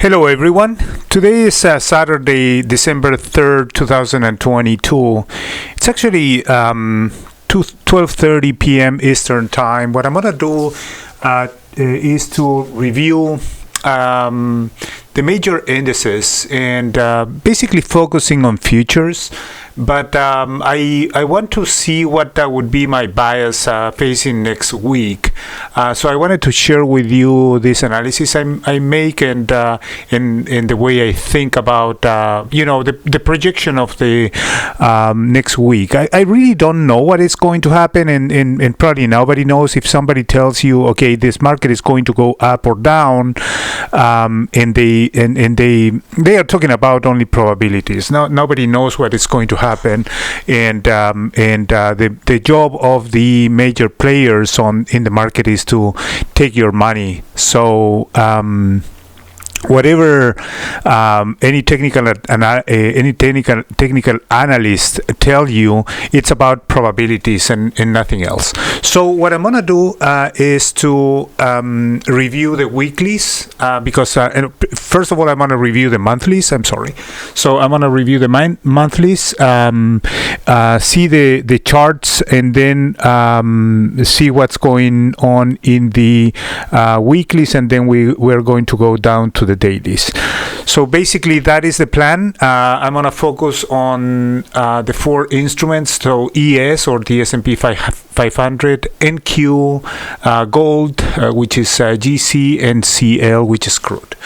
Hello everyone. Today is Saturday, December 3rd, 2022. It's actually 12:30 p.m. Eastern Time. What I'm going to do is to review the major indices and basically focusing on futures. But I want to see what would be my bias facing next week. So I wanted to share with you this analysis I make and the way I think about the projection of the next week. I really don't know what is going to happen, and probably nobody knows. If somebody tells you, okay, this market is going to go up or down, and they are talking about only probabilities. Nobody knows what is going to happen, and the job of the major players in the market is to take your money. So whatever any technical analyst tell you, it's about probabilities and nothing else. So what I'm gonna do is to review the weeklies because first of all I'm gonna review the monthlies. I'm sorry. So I'm gonna review the monthlies, see the charts, and then see what's going on in the weeklies, and then we're going to go down to the dailies. So basically that is the plan. I'm going to focus on the four instruments, so ES or the S&P 500, NQ, gold, which is GC, and CL, which is crude.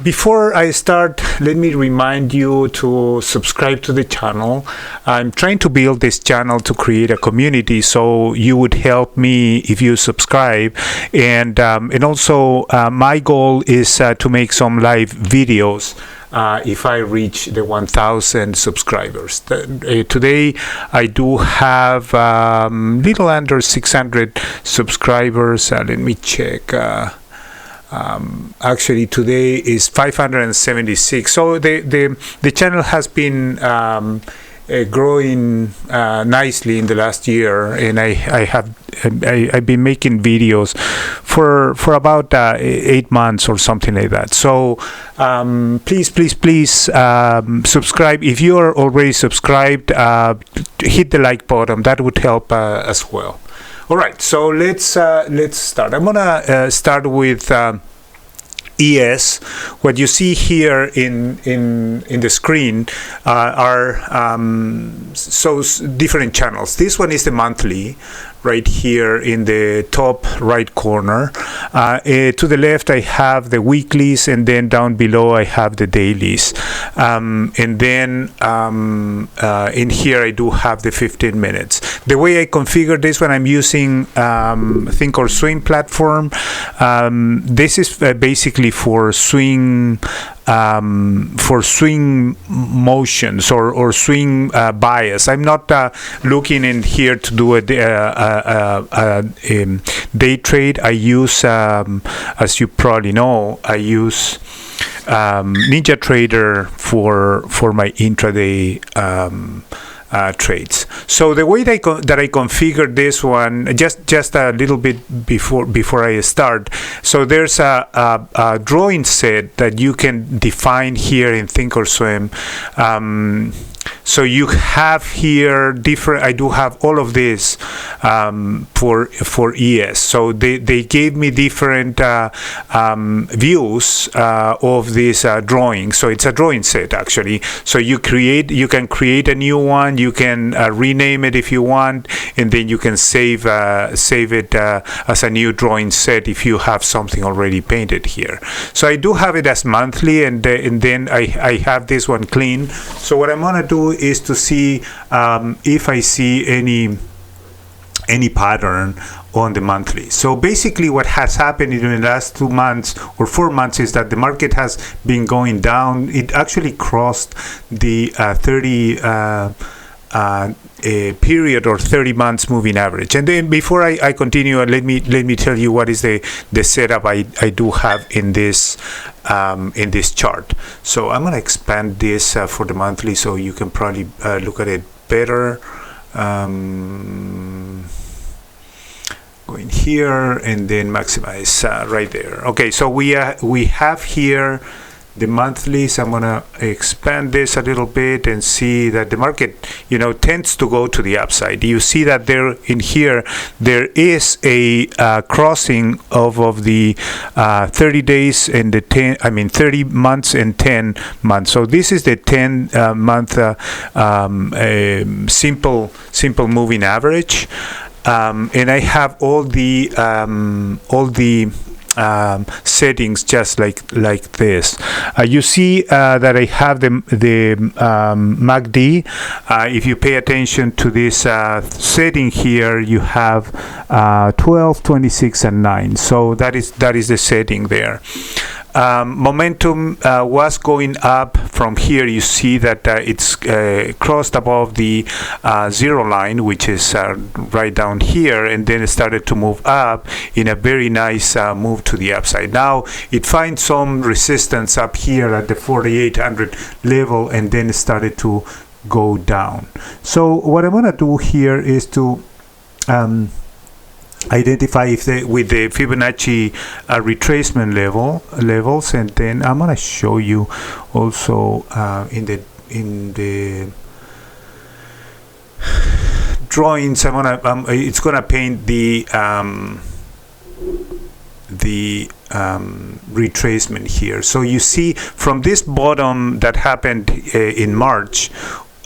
Before I start, let me remind you to subscribe to the channel. I'm trying to build this channel to create a community, so you would help me if you subscribe. And also my goal is to make some live videos if I reach the 1,000 subscribers. Today I do have little under 600 subscribers. Let me check. Actually today is 576. So the channel has been growing nicely in the last year, and I've been making videos for about 8 months or something like that. So please subscribe. If you are already subscribed, hit the like button. That would help as well. All right, so let's start. I'm gonna start with ES. What you see here in the screen are different channels. This one is the monthly, right here in the top right corner. To the left I have the weeklies, and then down below I have the dailies, and then in here I do have the 15 minutes. The way I configure this when I'm using Thinkorswim platform, this is basically for swing motions or swing bias. I'm not looking in here to do a day trade. I use, as you probably know, I use Ninja Trader for my intraday trades. So the way that I configured this one, just a little bit before I start. So there's a drawing set that you can define here in Thinkorswim. So you have here different. I do have all of this for ES. So they gave me different views of this drawing. So it's a drawing set actually. So you can create a new one. You can rename it if you want, and then you can save it as a new drawing set if you have something already painted here. So I do have it as monthly, and then I have this one clean. So what I'm gonna do is to see if I see any pattern on the monthly. So basically what has happened in the last 2 months or 4 months is that the market has been going down. It actually crossed the 30 period or 30 months moving average. And then before I continue, let me tell you what is the setup I do have in this chart. So I'm gonna expand this for the monthly so you can probably look at it better. Going here and then maximize right there. Okay, so we have here the monthlies. I'm gonna expand this a little bit and see that the market, tends to go to the upside. You see that there in here there is a crossing of the 30 days and the 30 months and 10 months. So this is the 10 month simple moving average, and I have all the settings just like this. You see that I have the MACD. If you pay attention to this setting here, you have 12, 26, and 9. So that is the setting there. Momentum was going up from here. You see that it's crossed above the 0 line, which is right down here, and then it started to move up in a very nice move to the upside. Now it finds some resistance up here at the 4,800 level, and then it started to go down. So what I'm going to do here is to identify with the Fibonacci retracement levels, and then I'm gonna show you also in the drawings. It's gonna paint the retracement here. So you see from this bottom that happened in March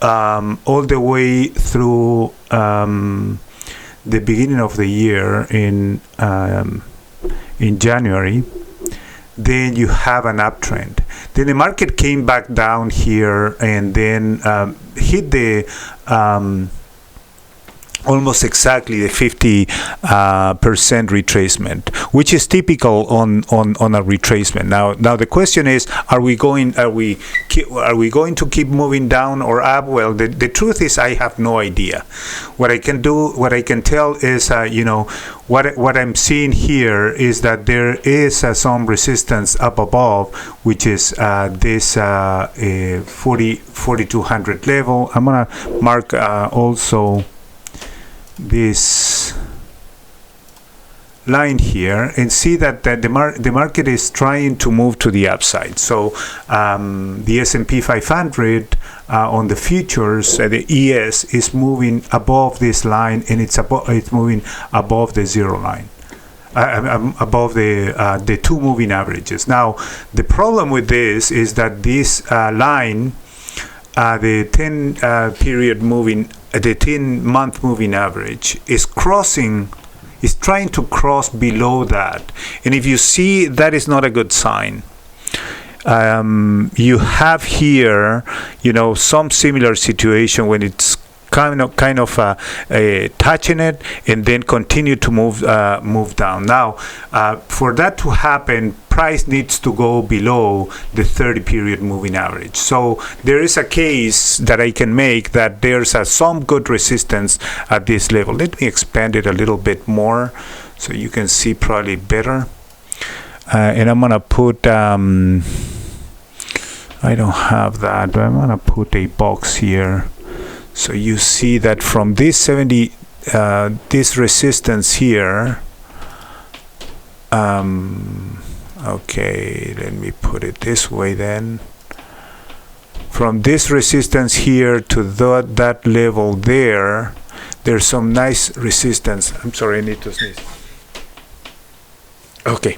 all the way through the beginning of the year in January, then you have an uptrend. Then the market came back down here and then hit the almost exactly the 50% retracement, which is typical on a retracement. Now the question is, are we going to keep moving down or up? Well, the truth is I have no idea. What I can tell is what I'm seeing here is that there is some resistance up above, which is this 4,200 level. I'm gonna mark also this line here and see that the market is trying to move to the upside. So the S&P 500 on the futures, the ES is moving above this line, and it's moving above the 0 line. Above the two moving averages. Now the problem with this is that this line, the 10-month moving average is trying to cross below that, and if you see, that is not a good sign. You have here some similar situation when it's kind of touching it and then continue to move down. Now for that to happen, price needs to go below the 30-period moving average. So there is a case that I can make that there's some good resistance at this level. Let me expand it a little bit more so you can see probably better. And I'm gonna put I don't have that, but I'm gonna put a box here. So you see that from this 70, this resistance here, okay, let me put it this way then. From this resistance here to that level there, there's some nice resistance. I'm sorry, I need to sneeze. Okay.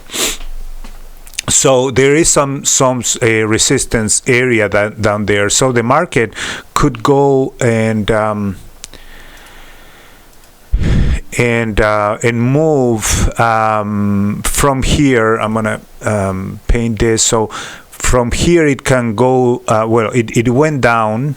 So there is some resistance area down there. So the market could go and move from here. I'm gonna paint this. So from here it can go. It went down,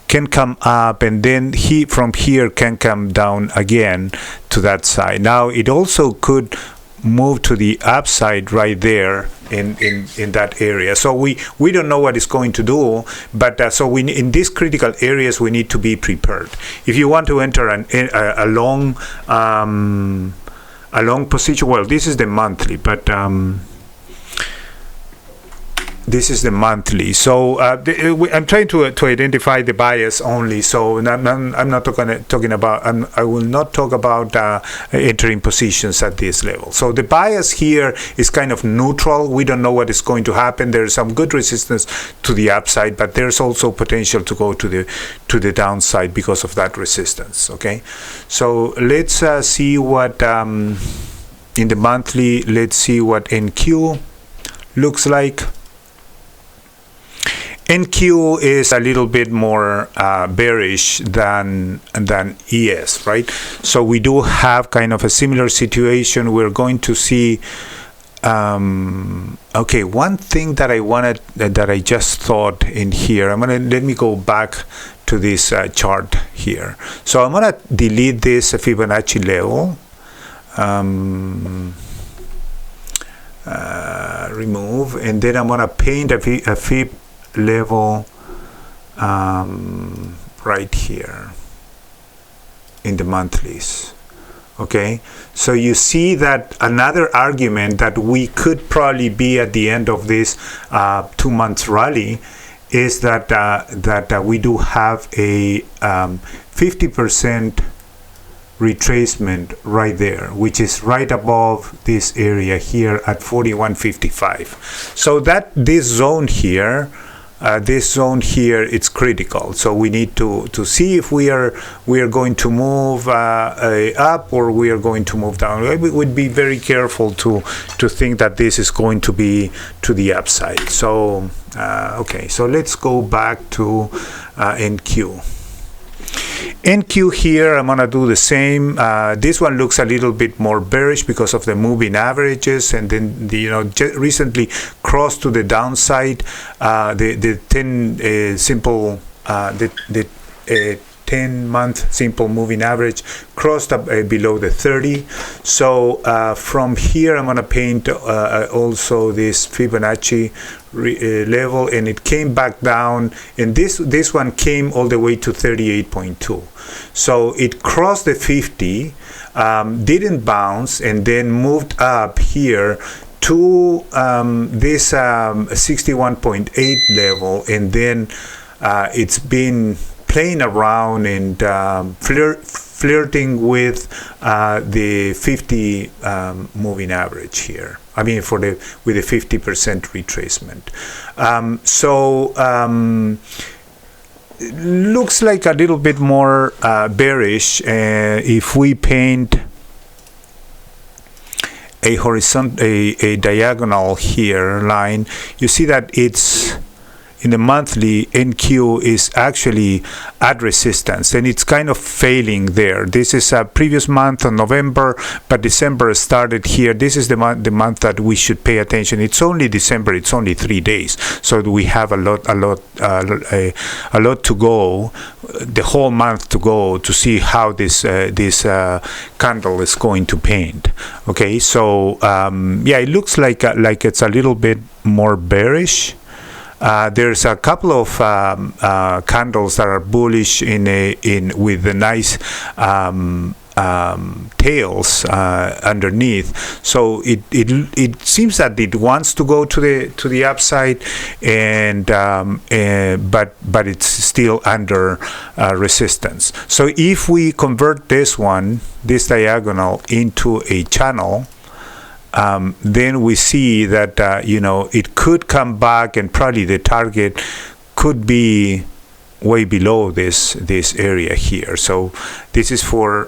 can come up, and then from here can come down again to that side. Now it also could move to the upside right there in that area. So we don't know what it's going to do, but so in these critical areas we need to be prepared. If you want to enter a long position, well, this is the monthly, but the monthly. So I'm trying to identify the bias only. So I'm not talking about. I will not talk about entering positions at this level. So the bias here is kind of neutral. We don't know what is going to happen. There's some good resistance to the upside, but there's also potential to go to the downside because of that resistance. Okay, so let's see what in the monthly. Let's see what NQ looks like. NQ is a little bit more bearish than ES, right? So we do have kind of a similar situation. We're going to see. Okay, one thing that I just thought in here. Let me go back to this chart here. So I'm gonna delete this Fibonacci level. Remove, and then I'm gonna paint a Fib level right here in the monthlies. Okay, so you see that another argument that we could probably be at the end of this 2 months rally is that we do have a 50% retracement right there, which is right above this area here at 41.55. So that this zone here, it's critical. So we need to see if we are going to move up or we are going to move down. We would be very careful to think that this is going to be to the upside. So okay, so let's go back to NQ. NQ here, I'm gonna do the same. This one looks a little bit more bearish because of the moving averages, and then recently crossed to the downside. The 10 simple the 10-month simple moving average crossed up below the 30. So from here, I'm gonna paint also this Fibonacci level, and it came back down, and this one came all the way to 38.2. So it crossed the 50, didn't bounce, and then moved up here to this 61.8 level, and then it's been playing around and flirting with the 50 moving average here. I mean, with a 50% retracement. Looks like a little bit more bearish. If we paint a horizontal, a diagonal here line, you see that it's in the monthly. NQ is actually at resistance, and it's kind of failing there. This is a previous month on November, but December started here. This is the month that we should pay attention. It's only December. It's only 3 days, so we have a lot to go, the whole month to go, to see how this candle is going to paint. Okay, so yeah, it looks like it's a little bit more bearish. There's a couple of candles that are bullish with the nice tails underneath. So it seems that it wants to go to the upside, and but it's still under resistance. So if we convert this diagonal into a channel, then we see that it could come back, and probably the target could be way below this area here. So this is for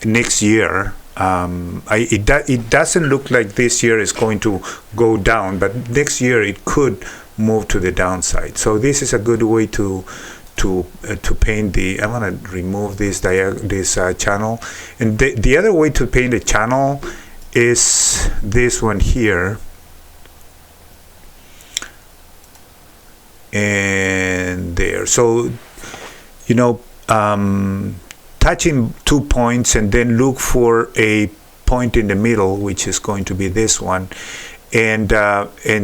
next year. It doesn't look like this year is going to go down, but next year it could move to the downside. So this is a good way to paint the. I'm gonna remove this channel, and the other way to paint a channel is this one here, and there. So touching 2 points, and then look for a point in the middle, which is going to be this one, and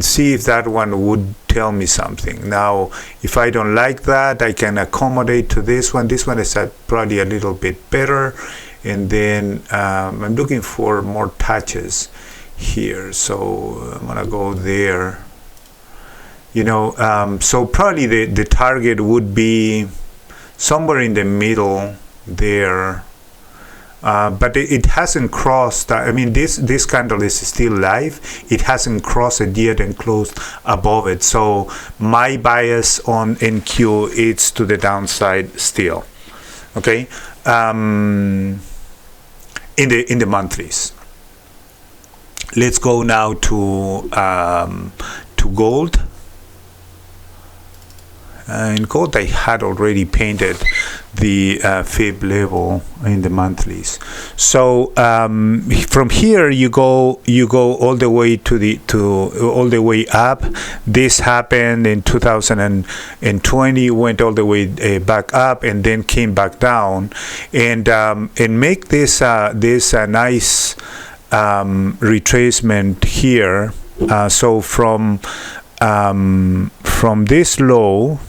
see if that one would tell me something. Now, if I don't like that, I can accommodate to this one. This one is probably a little bit better. And then I'm looking for more touches here, so I'm gonna go there. So probably the target would be somewhere in the middle there. But it hasn't crossed. I mean, this candle is still live. It hasn't crossed it yet and closed above it. So my bias on NQ is to the downside still. Okay, in the monthlies. Let's go now to gold. In gold, I had already painted the fib level in the monthlies. So from here you go all the way all the way up. This happened in 2020, went all the way back up, and then came back down, and make this nice retracement here. So from this low.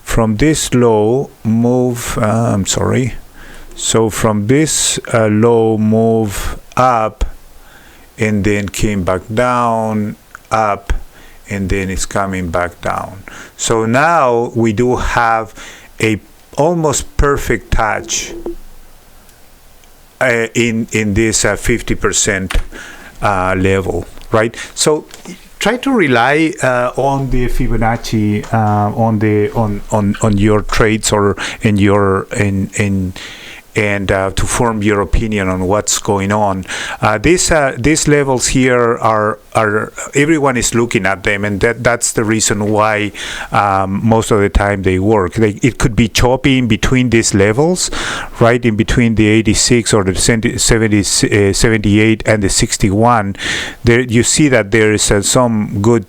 From this low move, so from this low move up, and then came back down, up, and then it's coming back down. So now we do have a almost perfect touch in this 50% level, right? So try to rely on the Fibonacci on your trades or to form your opinion on what's going on. These levels here are everyone is looking at them, and that's the reason why most of the time they work. It could be choppy in between these levels, right, in between the 86 or the 78 and the 61. There you see that there is some good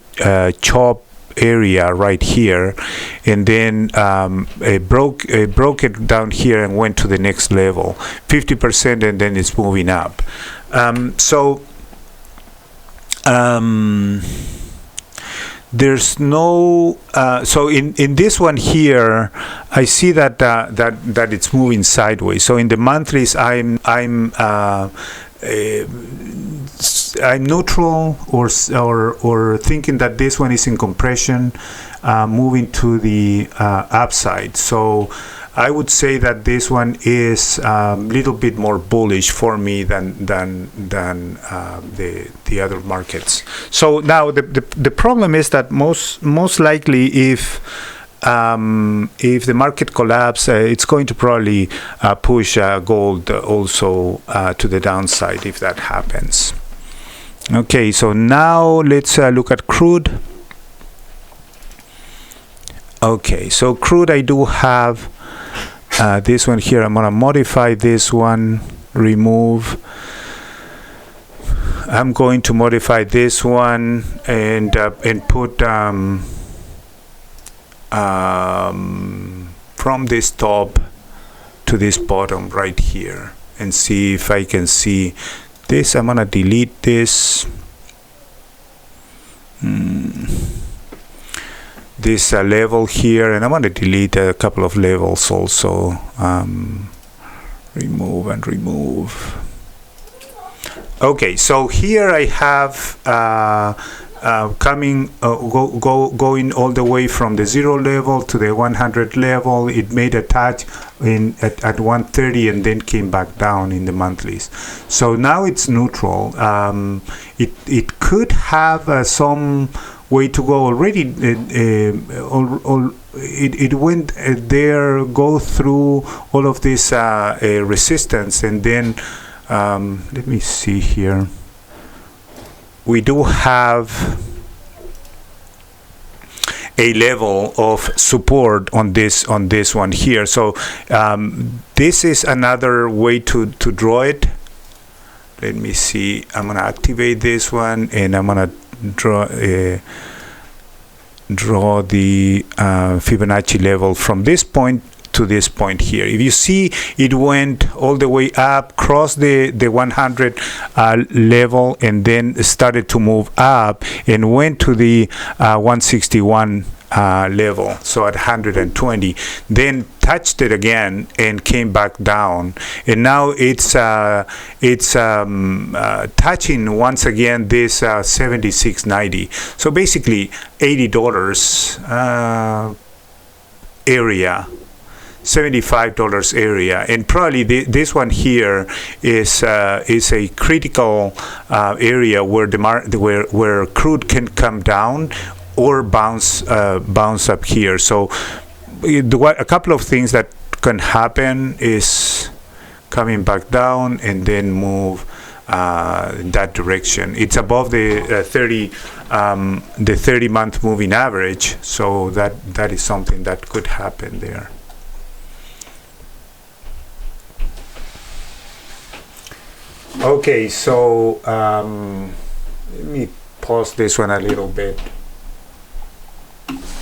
chop area right here, and then it broke it down here and went to the next level, 50%, and then it's moving up. There's no so in this one here I see that it's moving sideways. So in the monthlies I'm neutral or thinking that this one is in compression, moving to the upside. So I would say that this one is a little bit more bullish for me than the other markets. So now the problem is that most likely if the market collapses, it's going to probably push gold also to the downside if that happens. Okay, so now let's look at crude. Okay, so crude, I do have this one here. I'm gonna modify this one, remove. I'm going to modify this one and put from this top to this bottom right here, and see if I can see this. I'm gonna delete this this level here, and I'm gonna delete a couple of levels also. Remove and remove. Okay, so here I have going all the way from the 0 level to the 100 level. It made a touch at 130 and then came back down in the monthlies. So now it's neutral. It could have some way to go already. It went there, go through all of this resistance, and then let me see here. We do have a level of support on this one here. So this is another way to draw it. Let me see. I'm gonna activate this one, and I'm gonna draw the Fibonacci level from this point to this point here. If you see, it went all the way up, crossed the 100 level, and then started to move up and went to the 161 level, so at 120, then touched it again and came back down, and now it's touching once again this 76.90. So basically $80 area, $75 area, and probably this one here is a critical area where where crude can come down or bounce up here. So a couple of things that can happen is coming back down and then move in that direction. It's above the 30-month moving average, so that is something that could happen there. Okay, so let me pause this one a little bit.